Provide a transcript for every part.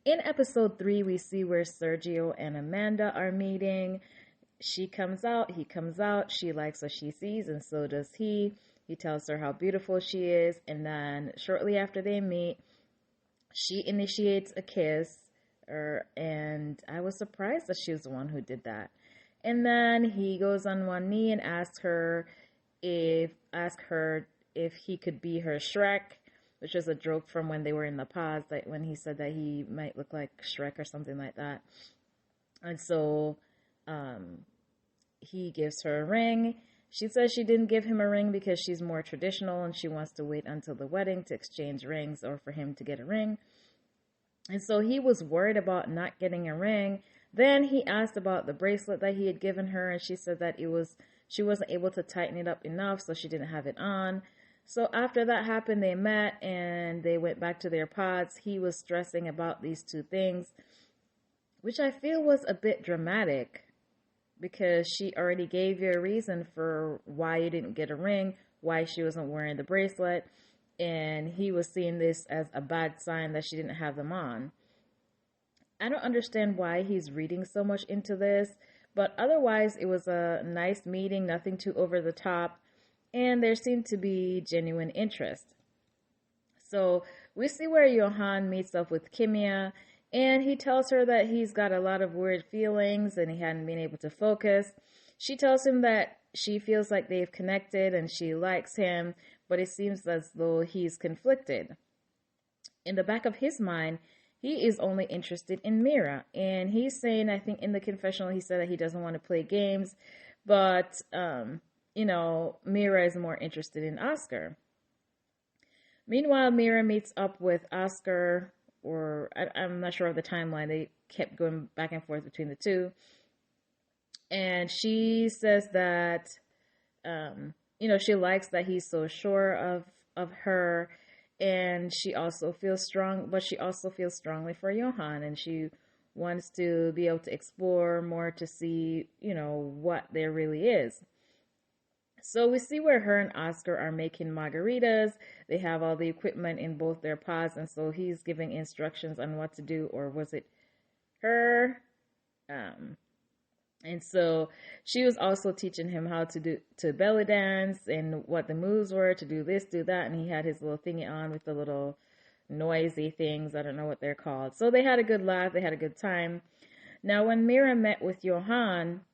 In episode 3, we see where Sergio and Amanda are meeting. She comes out, he comes out, she likes what she sees, and so does he. He tells her how beautiful she is, and then shortly after they meet, she initiates a kiss, and I was surprised that she was the one who did that. And then he goes on one knee and asks her if he could be her Shrek, which is a joke from when they were in the past, like when he said that he might look like Shrek or something like that. And so he gives her a ring. She says she didn't give him a ring because she's more traditional and she wants to wait until the wedding to exchange rings or for him to get a ring. And so he was worried about not getting a ring. Then he asked about the bracelet that he had given her, and she said that she wasn't able to tighten it up enough, so she didn't have it on. So after that happened, they met and they went back to their pods. He was stressing about these two things, which I feel was a bit dramatic because she already gave you a reason for why you didn't get a ring, why she wasn't wearing the bracelet, and he was seeing this as a bad sign that she didn't have them on. I don't understand why he's reading so much into this, but otherwise it was a nice meeting, nothing too over the top, and there seemed to be genuine interest. So we see where Johan meets up with Kimia, and he tells her that he's got a lot of weird feelings and he hadn't been able to focus. She tells him that she feels like they've connected and she likes him, but it seems as though he's conflicted. In the back of his mind, he is only interested in Meira. And he's saying, I think in the confessional, he said that he doesn't want to play games, but, Meira is more interested in Oskar. Meanwhile, Meira meets up with Oskar, or I'm not sure of the timeline. They kept going back and forth between the two. And she says that, she likes that he's so sure of her. And she also feels strongly for Johan. And she wants to be able to explore more to see, what there really is. So we see where her and Oskar are making margaritas. They have all the equipment in both their pods, and so he's giving instructions on what to do, or was it her? And so she was also teaching him how to belly dance and what the moves were to do this, do that, and he had his little thingy on with the little noisy things. I don't know what they're called. So they had a good laugh. They had a good time. Now, when Meira met with Johan,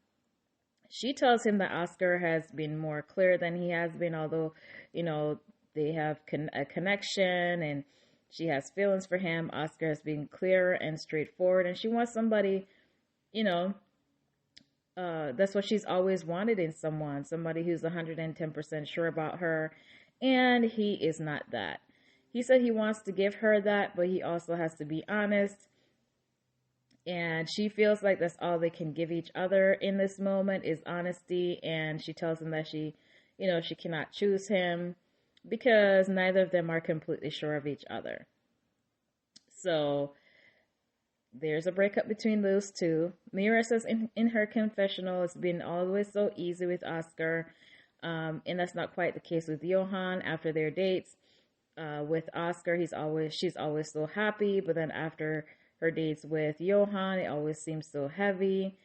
she tells him that Oskar has been more clear than he has been, although, they have a connection and she has feelings for him. Oskar has been clear and straightforward, and she wants somebody, that's what she's always wanted in somebody who's 110% sure about her, and he is not that. He said he wants to give her that, but he also has to be honest. And she feels like that's all they can give each other in this moment is honesty. And she tells him that she cannot choose him because neither of them are completely sure of each other. So there's a breakup between those two. Meira says in her confessional, it's been always so easy with Oskar. And that's not quite the case with Johan after their dates. With Oskar, she's always so happy, but then after her dates with Johan, it always seems so heavy,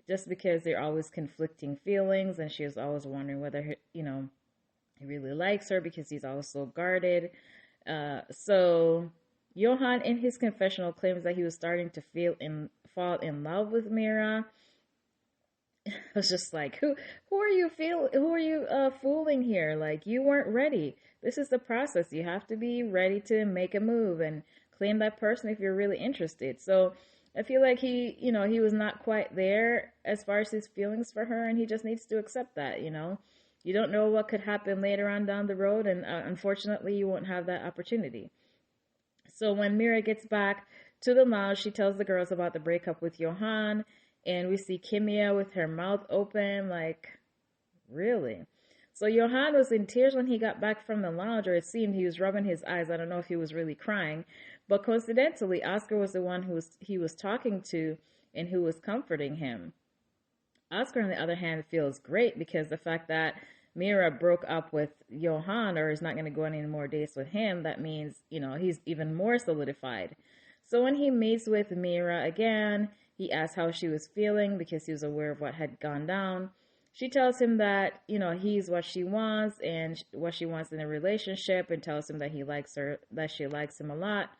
just because they're always conflicting feelings, and she was always wondering whether he really likes her because he's always so guarded. So Johan, in his confessional, claims that he was starting to fall in love with Meira. I was just like, who are you fooling here? Like, you weren't ready. This is the process. You have to be ready to make a move and claim that person if you're really interested. So I feel like he was not quite there as far as his feelings for her, and he just needs to accept that. You don't know what could happen later on down the road, and unfortunately, you won't have that opportunity. So when Meira gets back to the lounge, she tells the girls about the breakup with Johan, and we see Kimia with her mouth open, like, really? So Johan was in tears when he got back from the lounge, or it seemed he was rubbing his eyes. I don't know if he was really crying. But coincidentally, Oskar was the one he was talking to and who was comforting him. Oskar, on the other hand, feels great because the fact that Meira broke up with Johan or is not going to go on any more dates with him, that means, he's even more solidified. So when he meets with Meira again, he asks how she was feeling because he was aware of what had gone down. She tells him that, he's what she wants and what she wants in a relationship, and tells him that he likes her, that she likes him a lot.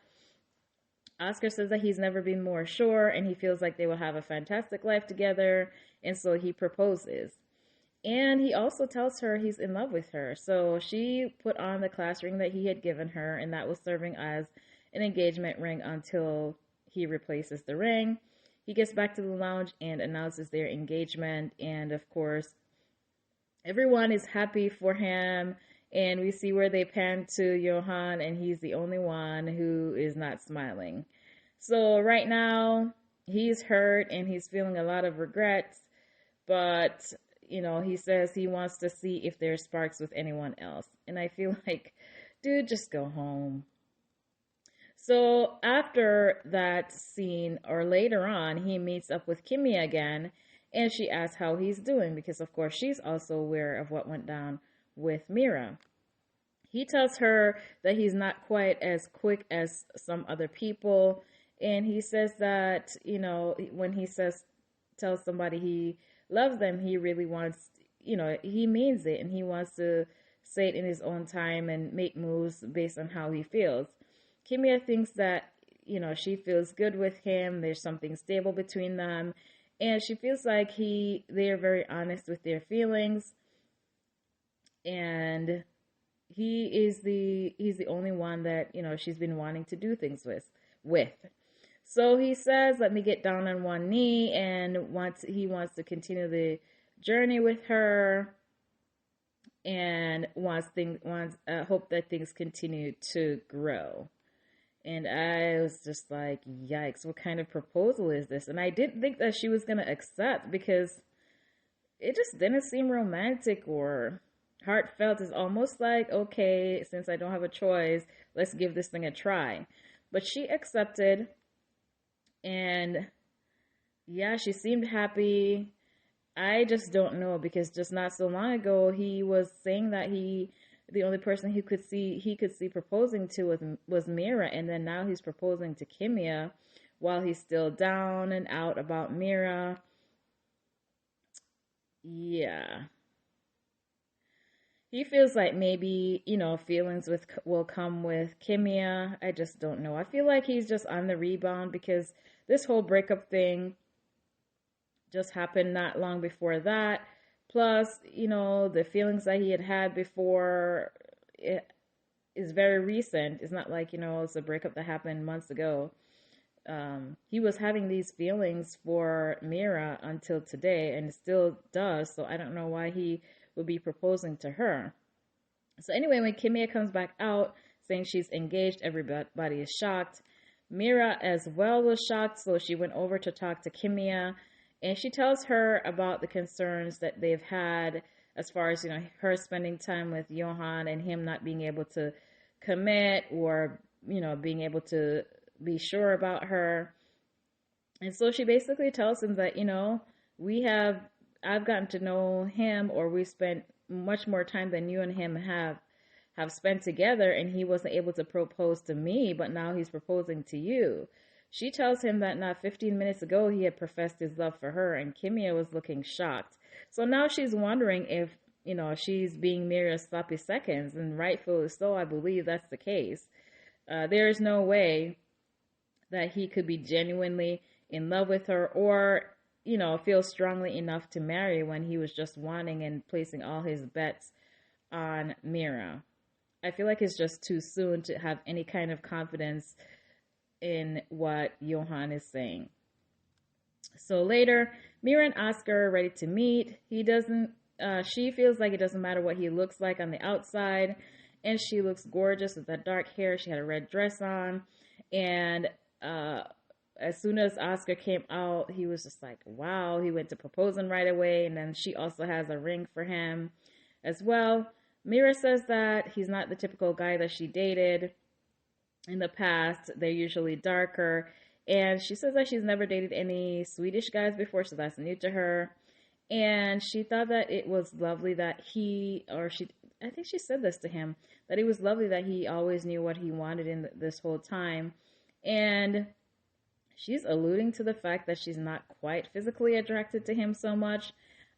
Oskar says that he's never been more sure and he feels like they will have a fantastic life together, and so he proposes. And he also tells her he's in love with her. So she put on the class ring that he had given her, and that was serving as an engagement ring until he replaces the ring. He gets back to the lounge and announces their engagement, and of course, everyone is happy for him. And we see where they pan to Johan, and he's the only one who is not smiling. So right now, he's hurt and he's feeling a lot of regrets. But, he says he wants to see if there's sparks with anyone else. And I feel like, dude, just go home. So after that scene, or later on, he meets up with Kimmy again. And she asks how he's doing because, of course, she's also aware of what went down with Meira. He tells her that he's not quite as quick as some other people, and he says that, when he tells somebody he loves them, he really wants, he means it, and he wants to say it in his own time and make moves based on how he feels. Kimmy thinks that, she feels good with him, there's something stable between them, and she feels like they're very honest with their feelings. And he's the only one that, she's been wanting to do things with. So he says, let me get down on one knee, and he wants to continue the journey with her, and hope that things continue to grow. And I was just like, yikes, what kind of proposal is this? And I didn't think that she was going to accept, because it just didn't seem romantic or heartfelt. Is almost like, okay, since I don't have a choice, let's give this thing a try. But she accepted, and yeah, she seemed happy. I just don't know, because just not so long ago he was saying that the only person he could see proposing to was Meira, and then now he's proposing to Kimmy while he's still down and out about Meira. Yeah. He feels like maybe, feelings will come with Kimmy. I just don't know. I feel like he's just on the rebound, because this whole breakup thing just happened not long before that. Plus, the feelings that he had before is very recent. It's not like, it's a breakup that happened months ago. He was having these feelings for Meira until today, and still does. So I don't know why he would be proposing to her. So anyway, when Kimmy comes back out saying she's engaged, everybody is shocked. Meira as well was shocked, so she went over to talk to Kimmy, and she tells her about the concerns that they've had as far as, her spending time with Johan and him not being able to commit, or, being able to be sure about her. And so she basically tells him that, I've gotten to know him, or we spent much more time than you and him have spent together, and he wasn't able to propose to me, but now he's proposing to you. She tells him that not 15 minutes ago he had professed his love for her, and Kimmy was looking shocked. So now she's wondering if, she's being Meira's sloppy seconds, and rightfully so, I believe that's the case. There is no way that he could be genuinely in love with her, or feel strongly enough to marry, when he was just wanting and placing all his bets on Meira. I feel like it's just too soon to have any kind of confidence in what Johan is saying. So later, Meira and Oskar are ready to meet. She feels like it doesn't matter what he looks like on the outside, and she looks gorgeous with that dark hair. She had a red dress on, and as soon as Oskar came out, he was just like, wow. He went to proposing right away, and then she also has a ring for him as well. Meira says that he's not the typical guy that she dated in the past. They're usually darker, and she says that she's never dated any Swedish guys before, so that's new to her. And she thought that it was lovely that I think she said this to him, that it was lovely that he always knew what he wanted in this whole time. And she's alluding to the fact that she's not quite physically attracted to him so much,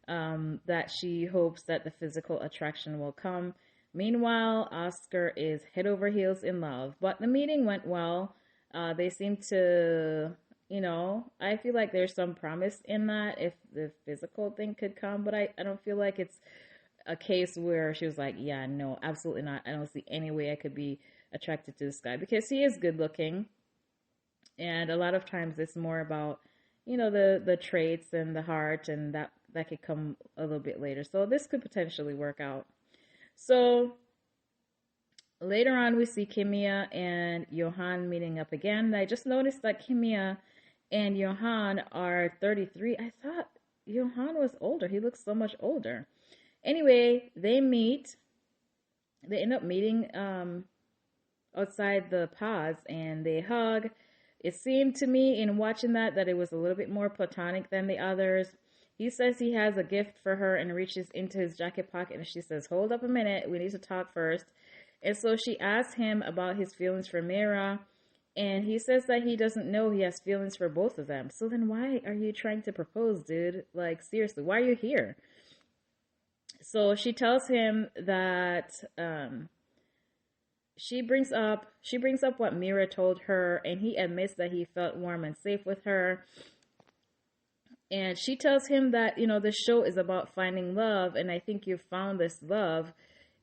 that she hopes that the physical attraction will come. Meanwhile, Oskar is head over heels in love. But the meeting went well. They seem to, I feel like there's some promise in that if the physical thing could come, but I don't feel like it's a case where she was like, yeah, no, absolutely not. I don't see any way I could be attracted to this guy, because he is good looking. And a lot of times it's more about, the traits and the heart, and that could come a little bit later. So this could potentially work out. So later on, we see Kimia and Johan meeting up again. I just noticed that Kimia and Johan are 33. I thought Johan was older. He looks so much older. Anyway, they meet. They end up meeting outside the pods, and they hug. It seemed to me in watching that it was a little bit more platonic than the others. He says he has a gift for her and reaches into his jacket pocket, and she says, hold up a minute, we need to talk first. And so she asks him about his feelings for Meira, and he says that he doesn't know he has feelings for both of them. So then why are you trying to propose, dude? Like, seriously, why are you here? So she tells him that she brings up what Meira told her, and he admits that he felt warm and safe with her. And she tells him that, the show is about finding love, and I think you've found this love,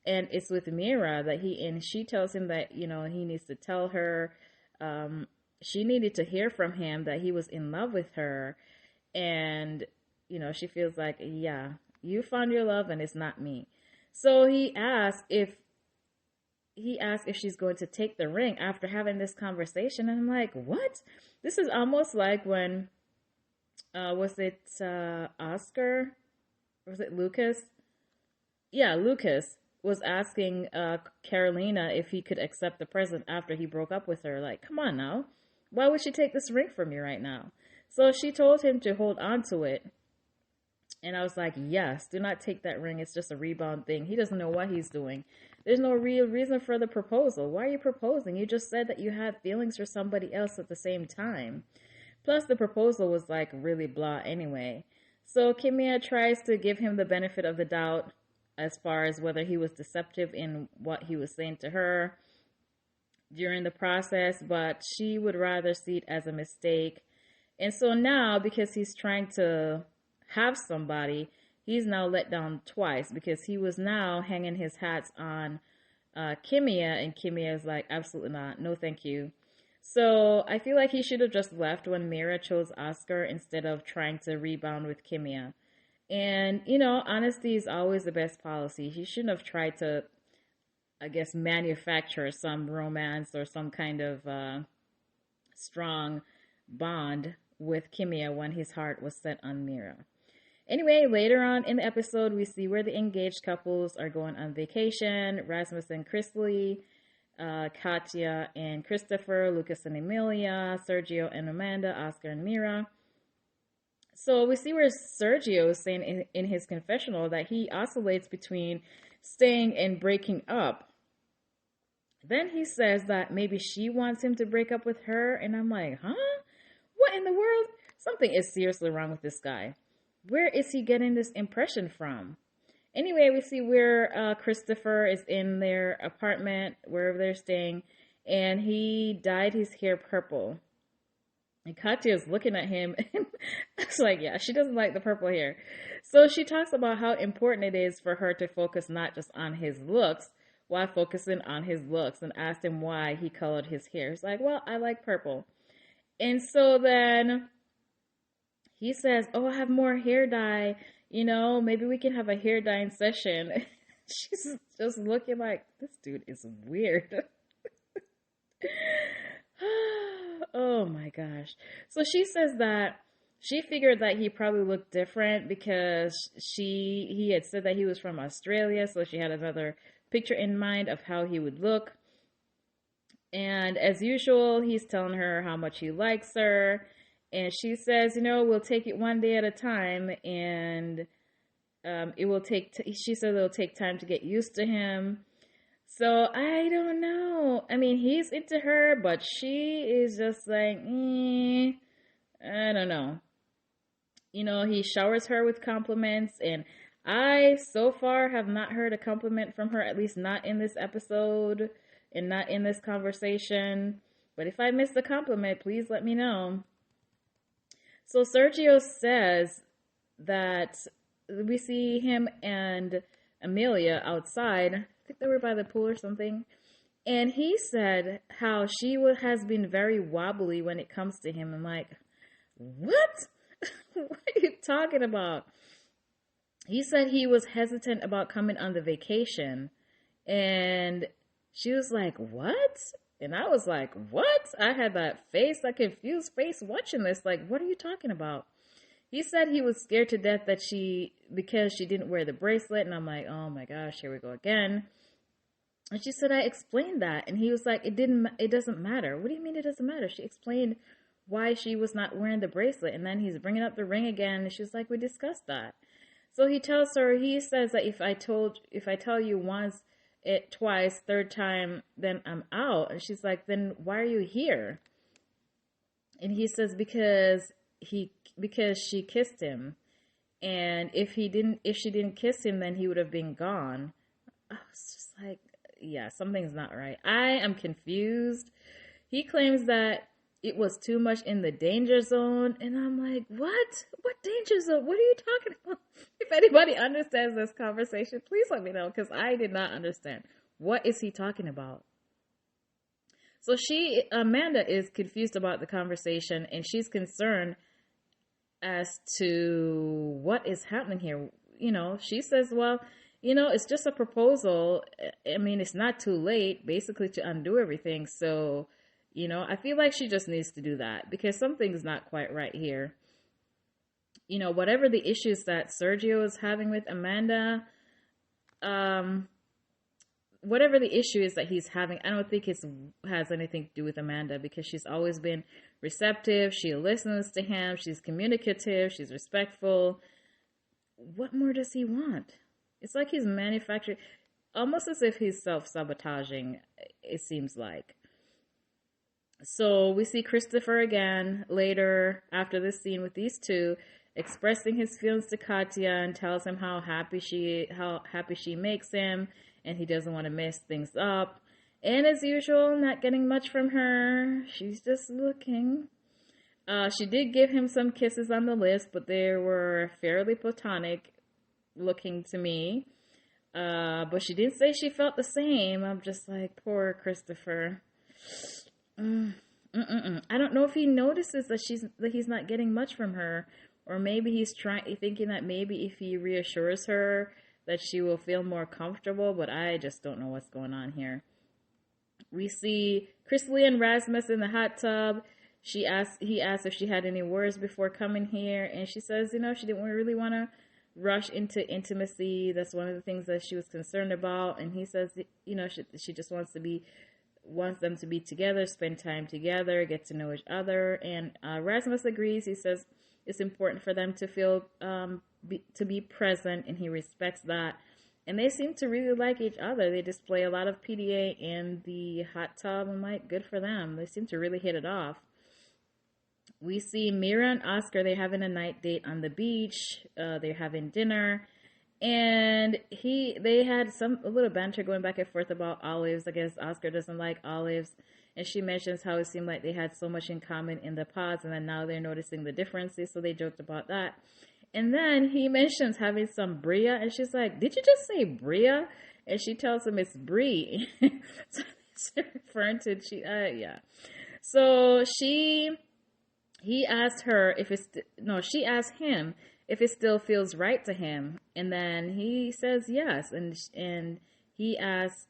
and it's with Meira that she tells him that, he needs to tell her, she needed to hear from him that he was in love with her. And, she feels like, yeah, you found your love and it's not me. So he asks if she's going to take the ring after having this conversation. And I'm like, what? This is almost like when, was it Oskar? Or was it Lucas? Yeah, Lucas was asking Carolina if he could accept the present after he broke up with her. Like, come on now. Why would she take this ring from you right now? So she told him to hold on to it. And I was like, yes, do not take that ring. It's just a rebound thing. He doesn't know what he's doing. There's no real reason for the proposal. Why are you proposing? You just said that you had feelings for somebody else at the same time. Plus, the proposal was like really blah anyway. So Kimia tries to give him the benefit of the doubt as far as whether he was deceptive in what he was saying to her during the process, but she would rather see it as a mistake. And so now, because he's trying to have somebody, he's now let down twice, because he was now hanging his hats on Kimia, and Kimia is like, absolutely not, no thank you. So I feel like he should have just left when Meira chose Oskar instead of trying to rebound with Kimia. And, honesty is always the best policy. He shouldn't have tried to, I guess, manufacture some romance or some kind of strong bond with Kimia when his heart was set on Meira. Anyway, later on in the episode, we see where the engaged couples are going on vacation. Rasmus and Krisse-ly, Catja and Christofer, Lucas and Emilia, Sergio and Amanda, Oskar and Meira. So we see where Sergio is saying in his confessional that he oscillates between staying and breaking up. Then he says that maybe she wants him to break up with her, and I'm like, huh? What in the world? Something is seriously wrong with this guy. Where is he getting this impression from? Anyway, we see where Christofer is in their apartment, wherever they're staying, and he dyed his hair purple. And Catja is looking at him, and it's like, yeah, she doesn't like the purple hair. So she talks about how important it is for her to focus not just on his looks, while focusing on his looks, and asked him why he colored his hair. He's like, well, I like purple. And so then he says, oh, I have more hair dye. Maybe we can have a hair dyeing session. She's just looking like, this dude is weird. Oh my gosh. So she says that she figured that he probably looked different because he had said that he was from Australia. So she had another picture in mind of how he would look. And as usual, he's telling her how much he likes her. And she says, we'll take it one day at a time. And she says it'll take time to get used to him. So I don't know. I mean, he's into her, but she is just like, I don't know. You know, he showers her with compliments, and I so far have not heard a compliment from her, at least not in this episode and not in this conversation. But if I missed a compliment, please let me know. So Sergio says that we see him and Emilia outside. I think they were by the pool or something. And he said how she has been very wobbly when it comes to him. I'm like, what? What are you talking about? He said he was hesitant about coming on the vacation. And she was like, what? And I was like, what? I had that face, that confused face watching this. Like, what are you talking about? He said he was scared to death because she didn't wear the bracelet. And I'm like, oh my gosh, here we go again. And she said, I explained that. And he was like, it doesn't matter. What do you mean it doesn't matter? She explained why she was not wearing the bracelet. And then he's bringing up the ring again. And she's like, we discussed that. So he says that if I tell you once, twice, third time, then I'm out. And she's like, then why are you here? And he says, because she kissed him. And if she didn't kiss him, then he would have been gone. I was just like, yeah, something's not right. I am confused. He claims that it was too much in the danger zone. And I'm like, what? What danger zone? What are you talking about? If anybody understands this conversation, please let me know, because I did not understand. What is he talking about? So Amanda is confused about the conversation, and she's concerned as to what is happening here. You know, she says, well, you know, it's just a proposal. I mean, it's not too late, basically, to undo everything. So, you know, I feel like she just needs to do that, because something's not quite right here. You know, whatever the issues that Sergio is having with Amanda, whatever the issue is that he's having, I don't think it has anything to do with Amanda, because she's always been receptive. She listens to him. She's communicative. She's respectful. What more does he want? It's like he's manufacturing, almost as if he's self-sabotaging, it seems like. So we see Christofer again later after this scene with these two, expressing his feelings to Catja, and tells him how happy she makes him, and he doesn't want to mess things up. And as usual, not getting much from her. She's just looking. She did give him some kisses on the lips, but they were fairly platonic looking to me. But she didn't say she felt the same. I'm just like, poor Christofer. I don't know if he notices that he's not getting much from her, or maybe he's thinking that maybe if he reassures her that she will feel more comfortable, but I just don't know what's going on here. We see Krisse-ly and Rasmus in the hot tub. He asked if she had any words before coming here, and she says, you know, she didn't really want to rush into intimacy. That's one of the things that she was concerned about. And he says, you know, she just wants them to be together, spend time together, get to know each other. And Rasmus agrees. He says it's important for them to feel to be present, and he respects that. And they seem to really like each other. They display a lot of PDA in the hot tub. I'm like, good for them. They seem to really hit it off. We see Meira and Oskar. They're having a night date on the beach. They're having dinner. And they had a little banter going back and forth about olives. I guess Oskar doesn't like olives. And she mentions how it seemed like they had so much in common in the pods, and then now they're noticing the differences. So they joked about that. And then he mentions having some bria, and she's like, did you just say bria? And she tells him it's brie. So she's referring to, yeah. So she asked him if it still feels right to him. And then he says yes. And he asks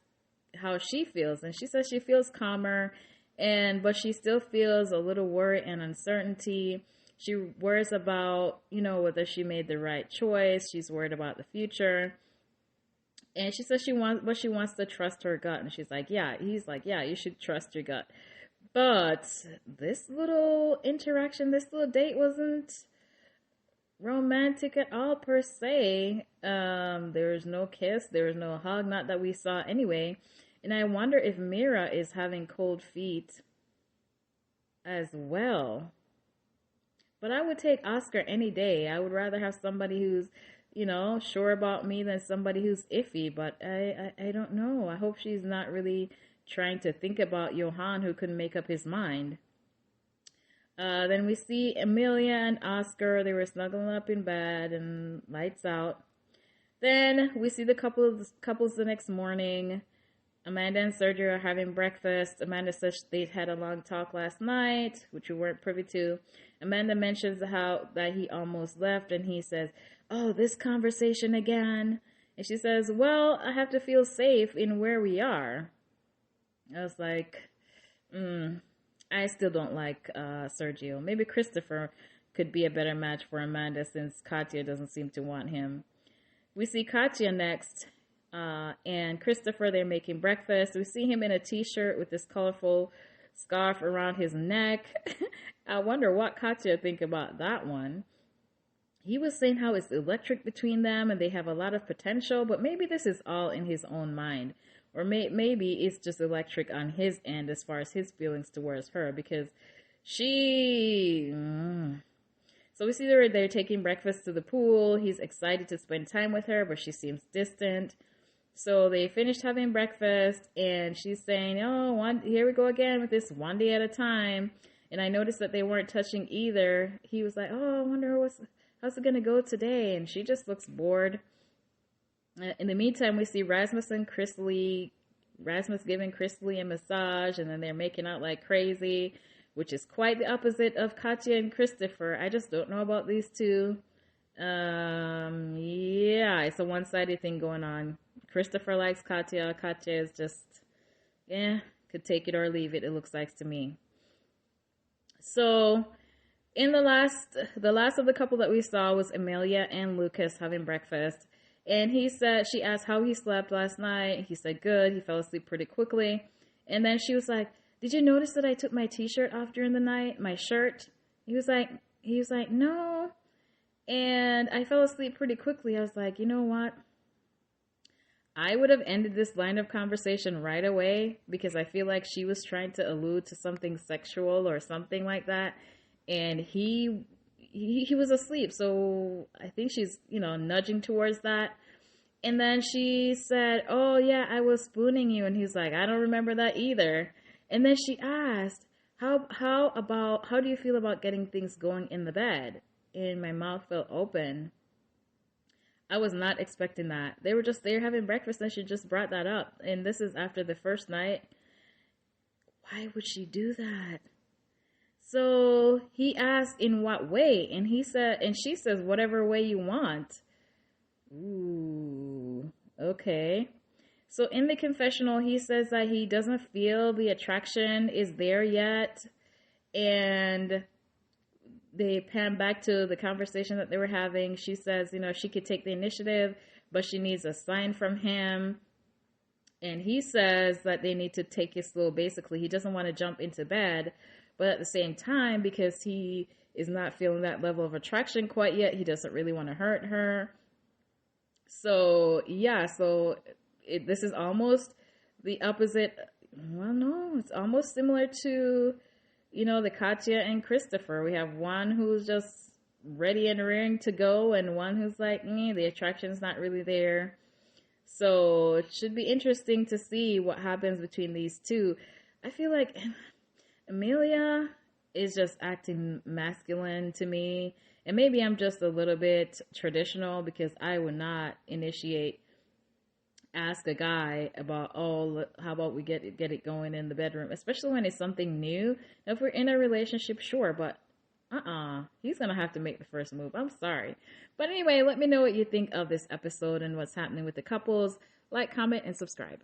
how she feels. And she says she feels calmer, but she still feels a little worry and uncertainty. She worries about, you know, whether she made the right choice. She's worried about the future. And she says she wants to trust her gut. And she's like, yeah. He's like, yeah, you should trust your gut. But this little interaction, this little date wasn't romantic at all per se. There was no kiss. There was no hug. Not that we saw anyway. And I wonder if Meira is having cold feet as well. But I would take Oskar any day. I would rather have somebody who's, sure about me than somebody who's iffy. But I don't know. I hope she's not really trying to think about Johan, who couldn't make up his mind. Then we see Emilia and Oskar. They were snuggling up in bed and lights out. Then we see the couples the next morning. Amanda and Sergio are having breakfast. Amanda says they'd had a long talk last night, which we weren't privy to. Amanda mentions how that he almost left, and he says, "Oh, this conversation again." And she says, "Well, I have to feel safe in where we are." I was like, I still don't like Sergio. Maybe Christofer could be a better match for Amanda since Catja doesn't seem to want him. We see Catja next. And Christofer, they're making breakfast. We see him in a t-shirt with this colorful scarf around his neck. I wonder what Catja think about that one. He was saying how it's electric between them and they have a lot of potential, but maybe this is all in his own mind. Or maybe it's just electric on his end as far as his feelings towards her, because she... So we see they're taking breakfast to the pool. He's excited to spend time with her, but she seems distant. So they finished having breakfast, and she's saying, here we go again with this one day at a time. And I noticed that they weren't touching either. He was like, I wonder how's it going to go today? And she just looks bored. In the meantime, we see Rasmus and Krisse-ly. Rasmus giving Krisse-ly a massage, and then they're making out like crazy, which is quite the opposite of Catja and Christofer. I just don't know about these two. Yeah, it's a one-sided thing going on. Christofer likes Catja. Catja is just, could take it or leave it, it looks like to me. So, in the last of the couple that we saw was Emilia and Lucas having breakfast. And she asked how he slept last night. He said good. He fell asleep pretty quickly. And then she was like, "Did you notice that I took my t-shirt off during the night? My shirt?" He was like, "No." And I fell asleep pretty quickly. I was like, you know what? I would have ended this line of conversation right away because I feel like she was trying to allude to something sexual or something like that. And he was asleep. So I think she's, nudging towards that. And then she said, "Oh yeah, I was spooning you." And he's like, "I don't remember that either." And then she asked, how do you feel about getting things going in the bed? And my mouth fell open. I was not expecting that. They were having breakfast and she just brought that up. And this is after the first night. Why would she do that? So he asked in what way, and she says, "Whatever way you want." Ooh, okay. So in the confessional, he says that he doesn't feel the attraction is there yet. And they pan back to the conversation that they were having. She says, she could take the initiative, but she needs a sign from him. And he says that they need to take it slow. Basically, he doesn't want to jump into bed, but at the same time, because he is not feeling that level of attraction quite yet, he doesn't really want to hurt her. So, this is almost the opposite. Well, no, it's almost similar to, the Catja and Christofer. We have one who's just ready and raring to go, and one who's like, the attraction's not really there. So it should be interesting to see what happens between these two. I feel like Emilia is just acting masculine to me. And maybe I'm just a little bit traditional because I would not ask a guy about, how about we get it going in the bedroom, especially when it's something new. Now, if we're in a relationship, sure, but he's gonna have to make the first move. I'm sorry. But anyway, let me know what you think of this episode and what's happening with the couples. Like, comment, and subscribe.